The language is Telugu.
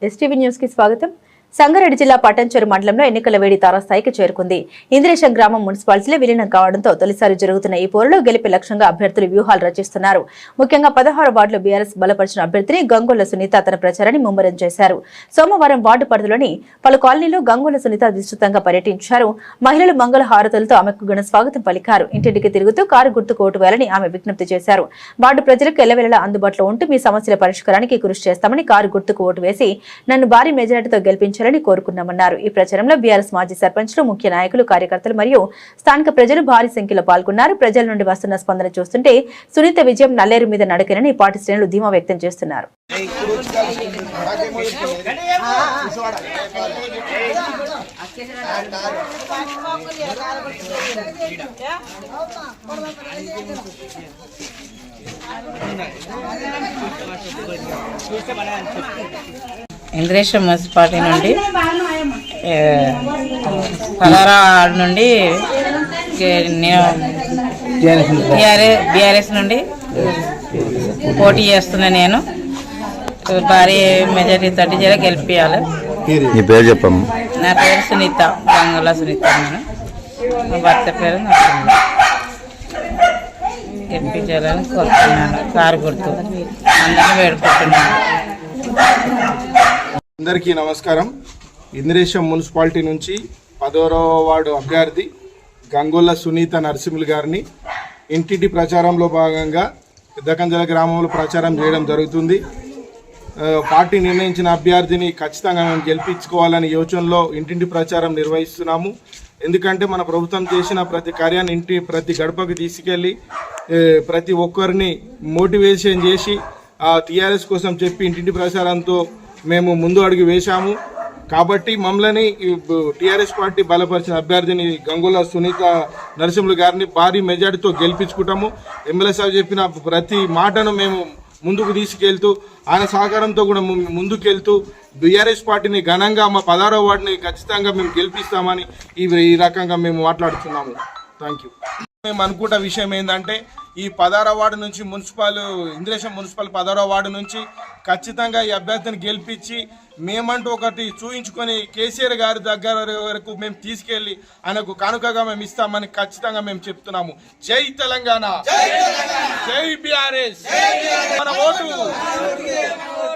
ఎస్టీవీ న్యూస్ కి స్వాగతం. సంగారెడ్డి జిల్లా పట్టంచెరు మండలంలో ఎన్నికల వేడి తారాస్థాయికి చేరుకుంది. ఇంద్రేశం గ్రామం మున్సిపాలిటీలో విలీనం కావడంతో తొలిసారి జరుగుతున్న ఈ పోరులో గెలిపే లక్ష్యంగా అభ్యర్థులు వ్యూహాలు రచిస్తున్నారు. ముఖ్యంగా 16 వార్డులో బీఆర్ఎస్ బలపరిచిన అభ్యర్థిని గంగొల్ల సునీత తన ప్రచారాన్ని ముమ్మరం చేశారు. సోమవారం వార్డు పరిధిలోని పలు కాలనీలో గంగొల్ల సునీత విస్తృతంగా పర్యటించారు. మహిళలు మంగళ హారతులతో ఆమెకు ఘన స్వాగతం పలికారు. ఇంటింటికి తిరుగుతూ కారు గుర్తుకు ఓటు వేయాలని ఆమె విజ్ఞప్తి చేశారు. వార్డు ప్రజలకు ఎల్లవేళలా అందుబాటులో ఉంటూ మీ సమస్యల పరిష్కారానికి కృషి చేస్తామని, కారు గుర్తుకు ఓటు వేసి నన్ను భారీ మెజారిటీతో గెలిపించాలని కోరుకున్నామన్నారు. ఈ ప్రచారంలో బీఆర్ఎస్ మాజీ సర్పంచ్లు, ముఖ్య నాయకులు, కార్యకర్తలు మరియు స్థానిక ప్రజలు భారీ సంఖ్యలో పాల్గొన్నారు. ప్రజల నుండి వస్తున్న స్పందన చూస్తుంటే సునీత విజయం నల్లేరు మీద నడకనని పార్టీ శ్రేణులు ధీమా వ్యక్తం చేస్తున్నారు. ఇంద్రేశం మున్సిపాలిటీ నుండి 16 వార్డు నుండి బీఆర్ఎస్ నుండి పోటీ చేస్తున్నా. నేను భారీ మెజారిటీ 30 గెలిపియాలి. నీ పేరు చెప్పమ్మ. నా పేరు సునీత, గంగొల్ల సునీత. నేను మా భర్త పేరు గెలిపించాలని కోరుతున్నాను. కారు గుర్తు అందరినీ వేడుకుంటున్నాను. అందరికీ నమస్కారం. ఇంద్రేశం మున్సిపాలిటీ నుంచి 16వ వార్డు అభ్యర్థి గంగొల్ల సునీత నరసింహులు గారిని ఇంటింటి ప్రచారంలో భాగంగా పెద్దకంజల గ్రామంలో ప్రచారం చేయడం జరుగుతుంది. పార్టీ నిర్ణయించిన అభ్యర్థిని ఖచ్చితంగా మేము గెలిపించుకోవాలని యోచనలో ఇంటింటి ప్రచారం నిర్వహిస్తున్నాము. ఎందుకంటే మన ప్రభుత్వం చేసిన ప్రతి కార్యాన్ని ప్రతి గడపకు తీసుకెళ్ళి ప్రతి ఒక్కరిని మోటివేషన్ చేసి టీఆర్ఎస్ కోసం చెప్పి ఇంటింటి ప్రచారంతో మేము ముందు అడుగు వేశాము. కాబట్టి మమ్మల్ని టీఆర్ఎస్ పార్టీ బలపరిచిన అభ్యర్థిని గంగొల్ల సునీత నరసింహులు గారిని భారీ మెజార్టీతో గెలిపించుకుంటాము. ఎమ్మెల్యే సాబ్ చెప్పిన ప్రతి మాటను మేము ముందుకు తీసుకెళ్తూ ఆయన సహకారంతో కూడా ముందుకెళ్తూ బీఆర్ఎస్ పార్టీని ఘనంగా మా 16వ వార్డుని ఖచ్చితంగా మేము గెలిపిస్తామని ఈ రకంగా మేము మాట్లాడుతున్నాము. Thank you. మేము అనుకుంటే విషయం ఏంటంటే ఈ 16వ వార్డు నుంచి ఇంద్రేశం మున్సిపల్ 16వ వార్డు నుంచి ఖచ్చితంగా ఈ అభ్యర్థిని గెలిపించి మేమంటూ ఒకటి చూయించుకొని కేసీఆర్ గారి దగ్గర వరకు మేము తీసుకెళ్లి ఆయనకు కానుకగా మేము ఇస్తామని ఖచ్చితంగా మేము చెప్తున్నాము. జై తెలంగాణ, జై బీఆర్ఎస్, మన ఓటు.